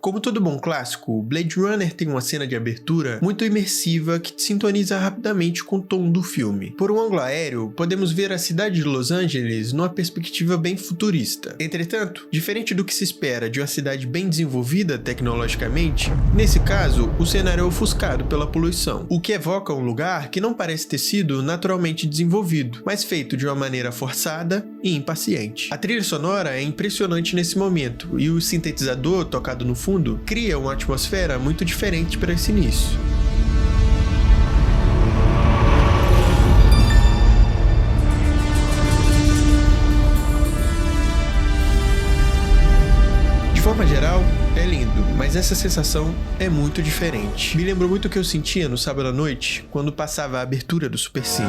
Como todo bom clássico, Blade Runner tem uma cena de abertura muito imersiva que te sintoniza rapidamente com o tom do filme. Por um ângulo aéreo, podemos ver a cidade de Los Angeles numa perspectiva bem futurista. Entretanto, diferente do que se espera de uma cidade bem desenvolvida tecnologicamente, nesse caso, o cenário é ofuscado pela poluição, o que evoca um lugar que não parece ter sido naturalmente desenvolvido, mas feito de uma maneira forçada e impaciente. A trilha sonora é impressionante nesse momento, e o sintetizador tocado no fundo cria uma atmosfera muito diferente para esse início. De forma geral, é lindo, mas essa sensação é muito diferente. Me lembrou muito o que eu sentia no sábado à noite, quando passava a abertura do Supercine.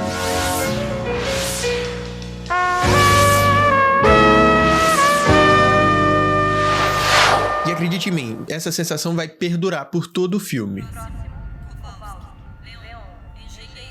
E acredite em mim, essa sensação vai perdurar por todo o filme.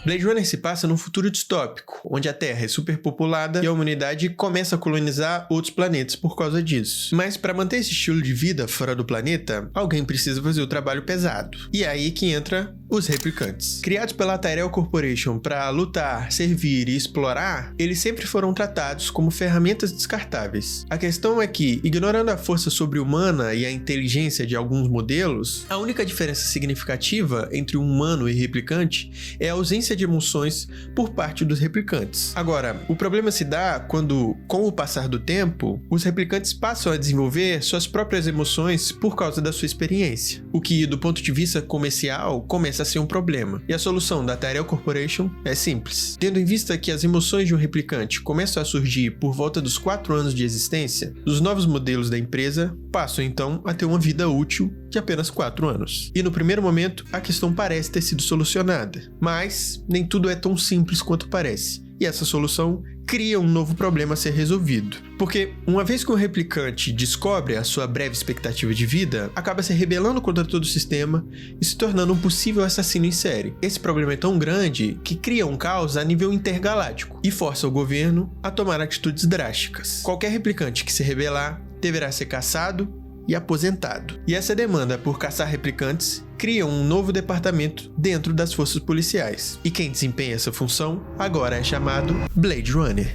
Blade Runner se passa num futuro distópico, onde a Terra é superpopulada e a humanidade começa a colonizar outros planetas por causa disso. Mas para manter esse estilo de vida fora do planeta, alguém precisa fazer o trabalho pesado. E é aí que entra os replicantes. Criados pela Tyrell Corporation para lutar, servir e explorar, eles sempre foram tratados como ferramentas descartáveis. A questão é que, ignorando a força sobre-humana e a inteligência de alguns modelos, a única diferença significativa entre um humano e replicante é a ausência de emoções por parte dos replicantes. Agora, o problema se dá quando, com o passar do tempo, os replicantes passam a desenvolver suas próprias emoções por causa da sua experiência, o que, do ponto de vista comercial, começa a ser um problema. E a solução da Tyrell Corporation é simples. Tendo em vista que as emoções de um replicante começam a surgir por volta dos 4 anos de existência, os novos modelos da empresa passam então a ter uma vida útil de apenas 4 anos. E no primeiro momento, a questão parece ter sido solucionada, mas nem tudo é tão simples quanto parece. E essa solução cria um novo problema a ser resolvido. Porque, uma vez que o replicante descobre a sua breve expectativa de vida, acaba se rebelando contra todo o sistema e se tornando um possível assassino em série. Esse problema é tão grande que cria um caos a nível intergaláctico e força o governo a tomar atitudes drásticas. Qualquer replicante que se rebelar deverá ser caçado e aposentado. E essa demanda por caçar replicantes cria um novo departamento dentro das forças policiais. E quem desempenha essa função agora é chamado Blade Runner.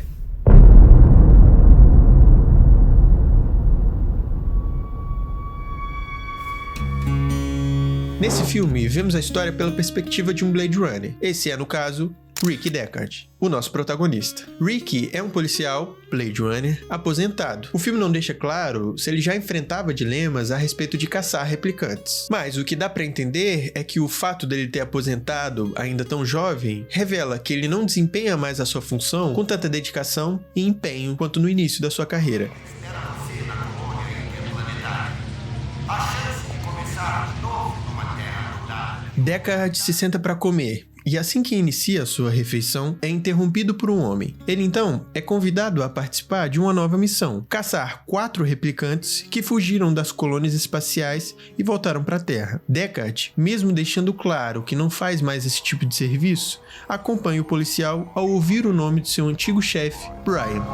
Nesse filme, vemos a história pela perspectiva de um Blade Runner. Esse é, no caso, Rick Deckard, o nosso protagonista. Rick é um policial, Blade Runner, aposentado. O filme não deixa claro se ele já enfrentava dilemas a respeito de caçar replicantes. Mas o que dá pra entender é que o fato dele ter aposentado ainda tão jovem revela que ele não desempenha mais a sua função com tanta dedicação e empenho quanto no início da sua carreira. Deckard se senta para comer. E assim que inicia a sua refeição, é interrompido por um homem. Ele então é convidado a participar de uma nova missão: caçar 4 replicantes que fugiram das colônias espaciais e voltaram para a Terra. Deckard, mesmo deixando claro que não faz mais esse tipo de serviço, acompanha o policial ao ouvir o nome de seu antigo chefe, Brian.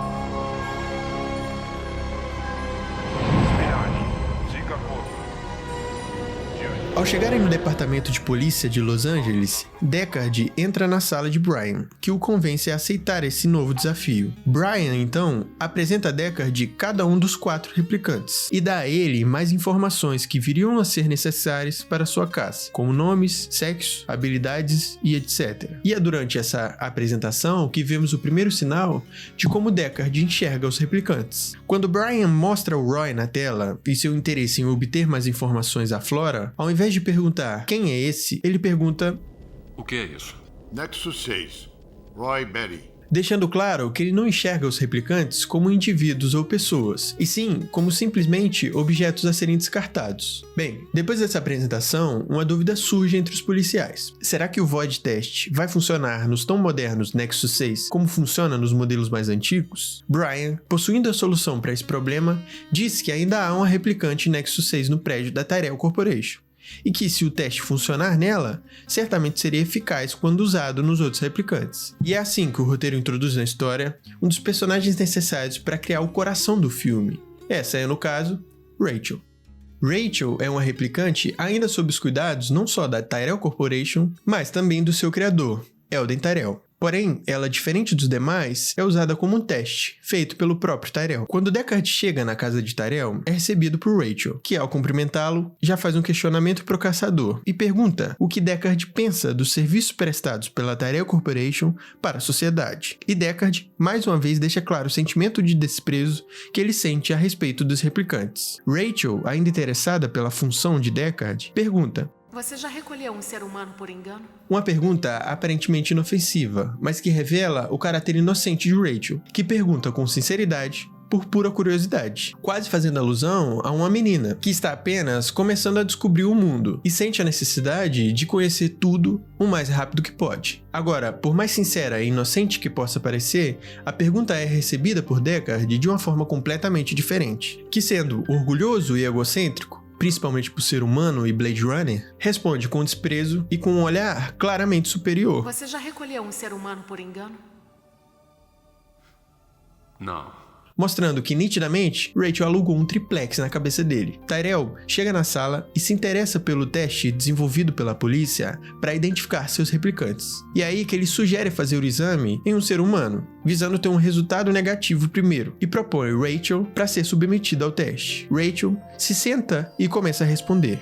Ao chegarem no departamento de polícia de Los Angeles, Deckard entra na sala de Brian, que o convence a aceitar esse novo desafio. Brian, então, apresenta a Deckard cada um dos 4 replicantes e dá a ele mais informações que viriam a ser necessárias para sua caça, como nomes, sexo, habilidades e etc. E é durante essa apresentação que vemos o primeiro sinal de como Deckard enxerga os replicantes. Quando Brian mostra o Roy na tela e seu interesse em obter mais informações aflora, ao invés de perguntar quem é esse, ele pergunta: o que é isso? Nexus 6, Roy Batty. Deixando claro que ele não enxerga os replicantes como indivíduos ou pessoas, e sim como simplesmente objetos a serem descartados. Bem, depois dessa apresentação, uma dúvida surge entre os policiais. Será que o Void Test vai funcionar nos tão modernos Nexus 6 como funciona nos modelos mais antigos? Brian, possuindo a solução para esse problema, diz que ainda há uma replicante Nexus 6 no prédio da Tyrell Corporation, e que, se o teste funcionar nela, certamente seria eficaz quando usado nos outros replicantes. E é assim que o roteiro introduz na história um dos personagens necessários para criar o coração do filme. Essa é, no caso, Rachel. Rachel é uma replicante ainda sob os cuidados não só da Tyrell Corporation, mas também do seu criador, Elden Tyrell. Porém, ela, diferente dos demais, é usada como um teste, feito pelo próprio Tyrell. Quando Deckard chega na casa de Tyrell, é recebido por Rachel, que ao cumprimentá-lo, já faz um questionamento pro caçador e pergunta o que Deckard pensa dos serviços prestados pela Tyrell Corporation para a sociedade. E Deckard, mais uma vez, deixa claro o sentimento de desprezo que ele sente a respeito dos replicantes. Rachel, ainda interessada pela função de Deckard, pergunta: Você já recolheu um ser humano por engano? Uma pergunta aparentemente inofensiva, mas que revela o caráter inocente de Rachel, que pergunta com sinceridade, por pura curiosidade, quase fazendo alusão a uma menina que está apenas começando a descobrir o mundo e sente a necessidade de conhecer tudo o mais rápido que pode. Agora, por mais sincera e inocente que possa parecer, a pergunta é recebida por Deckard de uma forma completamente diferente, que sendo orgulhoso e egocêntrico, principalmente por ser humano e Blade Runner, responde com desprezo e com um olhar claramente superior. Você já recolheu um ser humano por engano? Não. Mostrando que, nitidamente, Rachel alugou um triplex na cabeça dele. Tyrell chega na sala e se interessa pelo teste desenvolvido pela polícia para identificar seus replicantes. E é aí que ele sugere fazer o exame em um ser humano, visando ter um resultado negativo primeiro, e propõe Rachel para ser submetida ao teste. Rachel se senta e começa a responder.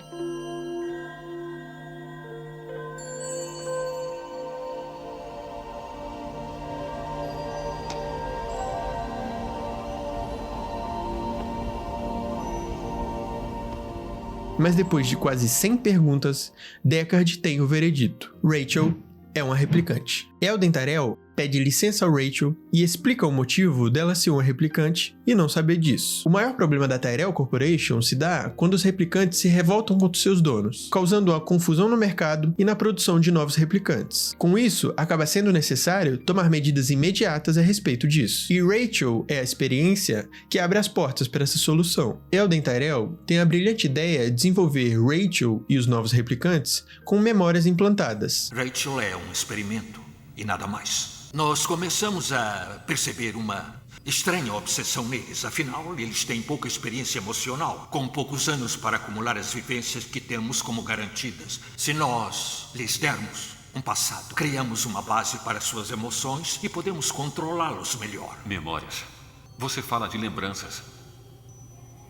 Mas depois de quase 100 perguntas, Deckard tem o veredito. Rachel é uma replicante. Elden Tyrell pede licença ao Rachel e explica o motivo dela ser uma replicante e não saber disso. O maior problema da Tyrell Corporation se dá quando os replicantes se revoltam contra seus donos, causando uma confusão no mercado e na produção de novos replicantes. Com isso, acaba sendo necessário tomar medidas imediatas a respeito disso. E Rachel é a experiência que abre as portas para essa solução. Elden Tyrell tem a brilhante ideia de desenvolver Rachel e os novos replicantes com memórias implantadas. Rachel é um experimento e nada mais. Nós começamos a perceber uma estranha obsessão neles. Afinal, eles têm pouca experiência emocional, com poucos anos para acumular as vivências que temos como garantidas. Se nós lhes dermos um passado, criamos uma base para suas emoções e podemos controlá-los melhor. Memórias. Você fala de lembranças.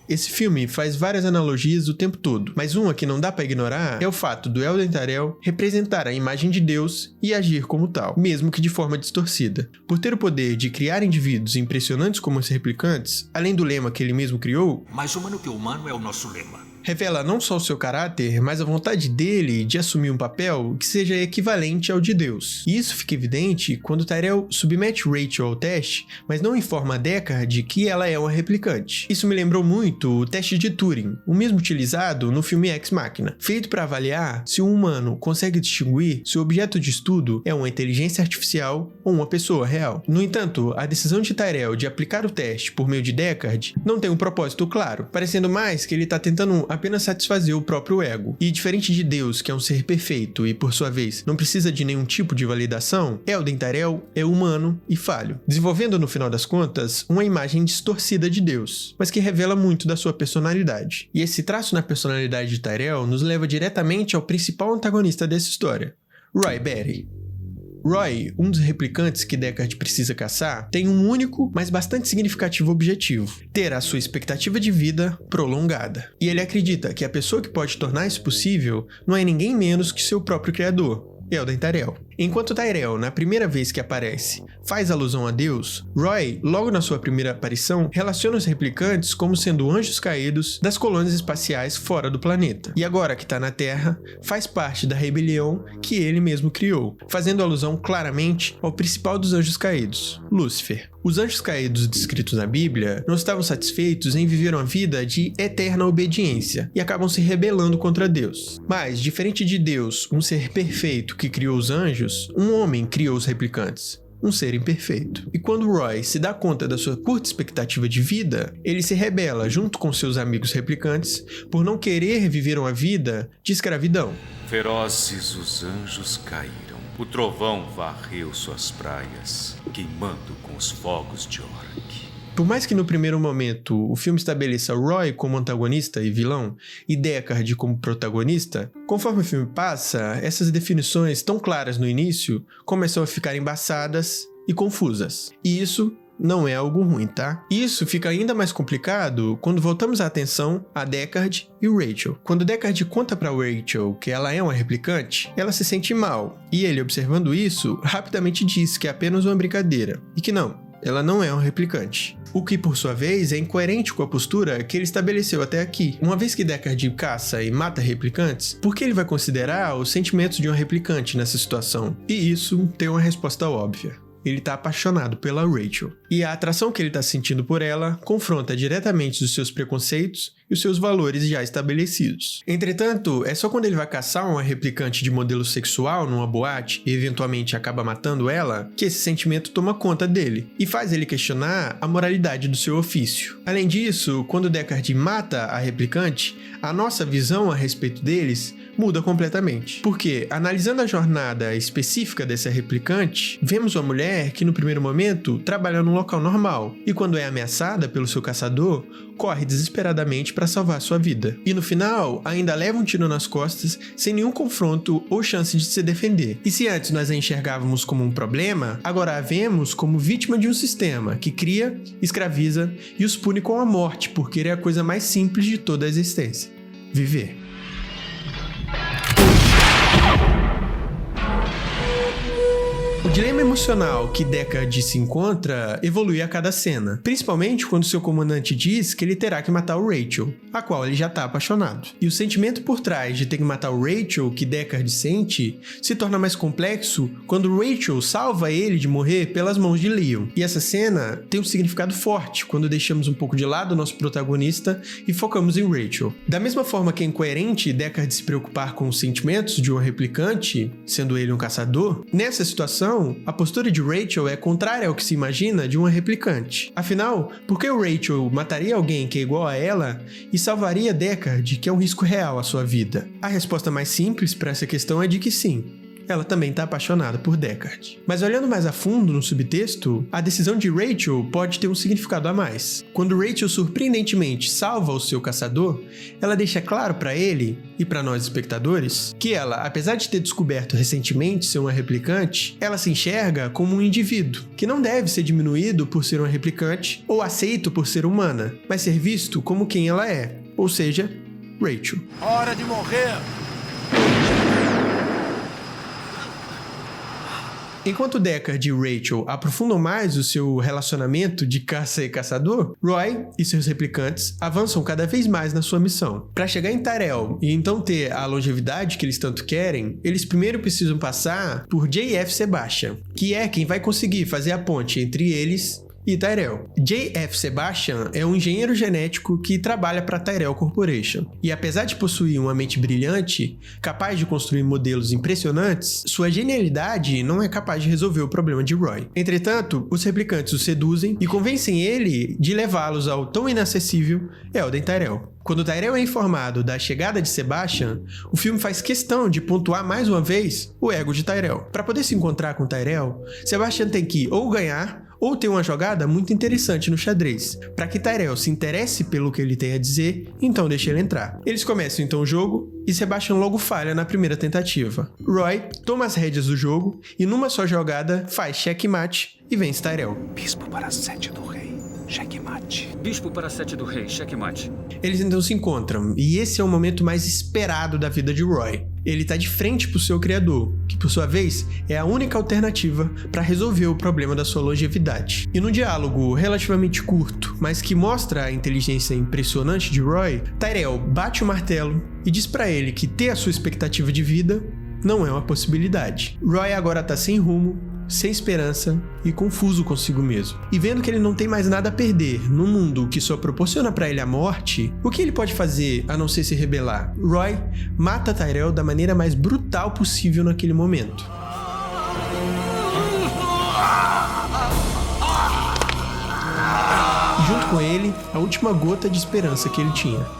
Esse filme faz várias analogias o tempo todo, mas uma que não dá pra ignorar é o fato do Elden Tyrell representar a imagem de Deus e agir como tal, mesmo que de forma distorcida. Por ter o poder de criar indivíduos impressionantes como os replicantes, além do lema que ele mesmo criou, mais humano que humano é o nosso lema. Revela não só o seu caráter, mas a vontade dele de assumir um papel que seja equivalente ao de Deus. E isso fica evidente quando Tyrell submete Rachel ao teste, mas não informa a Deckard que ela é uma replicante. Isso me lembrou muito o teste de Turing, o mesmo utilizado no filme Ex Machina, feito para avaliar se um humano consegue distinguir se o objeto de estudo é uma inteligência artificial ou uma pessoa real. No entanto, a decisão de Tyrell de aplicar o teste por meio de Deckard não tem um propósito claro, parecendo mais que ele está tentando apenas satisfazer o próprio ego. E diferente de Deus, que é um ser perfeito e, por sua vez, não precisa de nenhum tipo de validação, Elden Tyrell é humano e falho, desenvolvendo no final das contas uma imagem distorcida de Deus, mas que revela muito da sua personalidade. E esse traço na personalidade de Tyrell nos leva diretamente ao principal antagonista dessa história, Roy Batty. Roy, um dos replicantes que Deckard precisa caçar, tem um único, mas bastante significativo objetivo: ter a sua expectativa de vida prolongada. E ele acredita que a pessoa que pode tornar isso possível não é ninguém menos que seu próprio criador, Elden Tyrell. Enquanto Tyrell, na primeira vez que aparece, faz alusão a Deus, Roy, logo na sua primeira aparição, relaciona os replicantes como sendo anjos caídos das colônias espaciais fora do planeta. E agora que está na Terra, faz parte da rebelião que ele mesmo criou, fazendo alusão claramente ao principal dos anjos caídos, Lúcifer. Os anjos caídos descritos na Bíblia não estavam satisfeitos em viver uma vida de eterna obediência e acabam se rebelando contra Deus. Mas, diferente de Deus, um ser perfeito que criou os anjos, um homem criou os replicantes, um ser imperfeito. E quando Roy se dá conta da sua curta expectativa de vida, ele se rebela junto com seus amigos replicantes por não querer viver uma vida de escravidão. Ferozes os anjos caíram, o trovão varreu suas praias, queimando com os fogos de Orc. Por mais que no primeiro momento o filme estabeleça Roy como antagonista e vilão e Deckard como protagonista, conforme o filme passa, essas definições tão claras no início começam a ficar embaçadas e confusas. E isso não é algo ruim, tá? Isso fica ainda mais complicado quando voltamos a atenção a Deckard e Rachel. Quando Deckard conta pra Rachel que ela é uma replicante, ela se sente mal, e ele, observando isso, rapidamente diz que é apenas uma brincadeira, e que não, ela não é um replicante. O que, por sua vez, é incoerente com a postura que ele estabeleceu até aqui. Uma vez que Deckard caça e mata replicantes, por que ele vai considerar os sentimentos de um replicante nessa situação? E isso tem uma resposta óbvia. Ele tá apaixonado pela Rachel. E a atração que ele tá sentindo por ela confronta diretamente os seus preconceitos e os seus valores já estabelecidos. Entretanto, é só quando ele vai caçar uma replicante de modelo sexual numa boate e eventualmente acaba matando ela, que esse sentimento toma conta dele e faz ele questionar a moralidade do seu ofício. Além disso, quando Deckard mata a replicante, a nossa visão a respeito deles muda completamente. Porque, analisando a jornada específica dessa replicante, vemos uma mulher que no primeiro momento trabalha num local normal e quando é ameaçada pelo seu caçador, corre desesperadamente para salvar sua vida. E no final, ainda leva um tiro nas costas sem nenhum confronto ou chance de se defender. E se antes nós a enxergávamos como um problema, agora a vemos como vítima de um sistema que cria, escraviza e os pune com a morte por querer a coisa mais simples de toda a existência: viver. O dilema emocional que Deckard se encontra evolui a cada cena, principalmente quando seu comandante diz que ele terá que matar o Rachel, a qual ele já está apaixonado. E o sentimento por trás de ter que matar o Rachel que Deckard sente se torna mais complexo quando Rachel salva ele de morrer pelas mãos de Leon. E essa cena tem um significado forte quando deixamos um pouco de lado o nosso protagonista e focamos em Rachel. Da mesma forma que é incoerente Deckard se preocupar com os sentimentos de um replicante, sendo ele um caçador, nessa situação a postura de Rachel é contrária ao que se imagina de uma replicante. Afinal, por que o Rachel mataria alguém que é igual a ela e salvaria Deckard, que é um risco real à sua vida? A resposta mais simples para essa questão é de que sim. Ela também está apaixonada por Deckard. Mas olhando mais a fundo no subtexto, a decisão de Rachel pode ter um significado a mais. Quando Rachel surpreendentemente salva o seu caçador, ela deixa claro para ele, e para nós espectadores, que ela, apesar de ter descoberto recentemente ser uma replicante, ela se enxerga como um indivíduo, que não deve ser diminuído por ser uma replicante ou aceito por ser humana, mas ser visto como quem ela é, ou seja, Rachel. Hora de morrer! Enquanto Deckard e Rachel aprofundam mais o seu relacionamento de caça e caçador, Roy e seus replicantes avançam cada vez mais na sua missão. Para chegar em Tyrell e então ter a longevidade que eles tanto querem, eles primeiro precisam passar por J.F. Sebastian, que é quem vai conseguir fazer a ponte entre eles e Tyrell. J.F. Sebastian é um engenheiro genético que trabalha para a Tyrell Corporation. E apesar de possuir uma mente brilhante, capaz de construir modelos impressionantes, sua genialidade não é capaz de resolver o problema de Roy. Entretanto, os replicantes o seduzem e convencem ele de levá-los ao tão inacessível Elden Tyrell. Quando Tyrell é informado da chegada de Sebastian, o filme faz questão de pontuar mais uma vez o ego de Tyrell. Para poder se encontrar com Tyrell, Sebastian tem que ou ganhar ou ter uma jogada muito interessante no xadrez. Para que Tyrell se interesse pelo que ele tem a dizer, então deixa ele entrar. Eles começam então o jogo e Sebastian logo falha na primeira tentativa. Roy toma as rédeas do jogo e numa só jogada faz checkmate e vence Tyrell. Bispo para 7 do rei. Checkmate. Bispo para 7 do rei. Checkmate. Eles então se encontram e esse é o momento mais esperado da vida de Roy. Ele tá de frente pro seu criador, que por sua vez é a única alternativa para resolver o problema da sua longevidade. E num diálogo relativamente curto, mas que mostra a inteligência impressionante de Roy, Tyrell bate o martelo e diz para ele que ter a sua expectativa de vida não é uma possibilidade. Roy agora tá sem rumo, sem esperança e confuso consigo mesmo. E vendo que ele não tem mais nada a perder num mundo que só proporciona para ele a morte, o que ele pode fazer a não ser se rebelar? Roy mata Tyrell da maneira mais brutal possível naquele momento. E junto com ele, a última gota de esperança que ele tinha.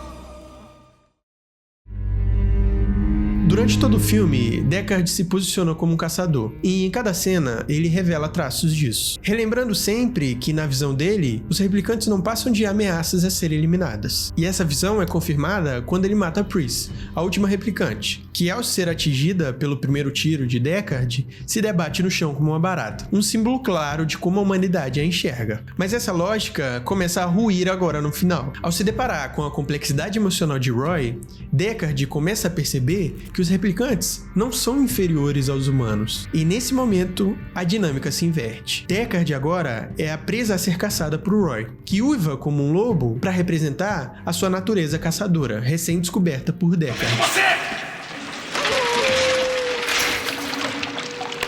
Durante todo o filme, Deckard se posiciona como um caçador, e em cada cena ele revela traços disso. Relembrando sempre que, na visão dele, os replicantes não passam de ameaças a serem eliminadas. E essa visão é confirmada quando ele mata a Pris, a última replicante, que ao ser atingida pelo primeiro tiro de Deckard, se debate no chão como uma barata. Um símbolo claro de como a humanidade a enxerga. Mas essa lógica começa a ruir agora no final. Ao se deparar com a complexidade emocional de Roy, Deckard começa a perceber que os replicantes não são inferiores aos humanos. E nesse momento, a dinâmica se inverte. Deckard agora é a presa a ser caçada por Roy, que uiva como um lobo para representar a sua natureza caçadora, recém-descoberta por Deckard.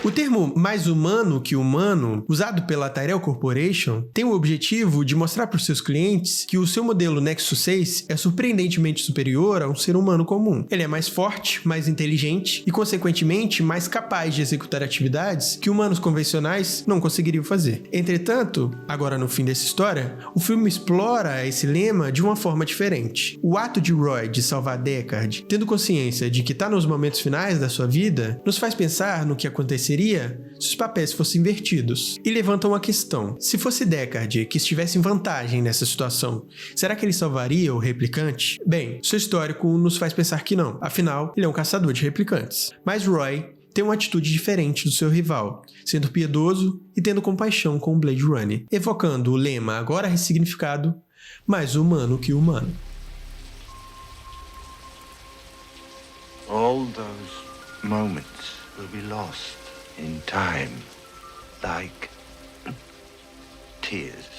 O termo mais humano que humano, usado pela Tyrell Corporation, tem o objetivo de mostrar para os seus clientes que o seu modelo Nexus 6 é surpreendentemente superior a um ser humano comum. Ele é mais forte, mais inteligente e, consequentemente, mais capaz de executar atividades que humanos convencionais não conseguiriam fazer. Entretanto, agora no fim dessa história, o filme explora esse lema de uma forma diferente. O ato de Roy de salvar Deckard, tendo consciência de que está nos momentos finais da sua vida, nos faz pensar no que aconteceria se os papéis fossem invertidos. E levantam uma questão: se fosse Deckard que estivesse em vantagem nessa situação, será que ele salvaria o replicante? Bem, seu histórico nos faz pensar que não, afinal, ele é um caçador de replicantes. Mas Roy tem uma atitude diferente do seu rival, sendo piedoso e tendo compaixão com o Blade Runner, evocando o lema agora ressignificado: mais humano que humano. All those moments will be lost in time, like tears.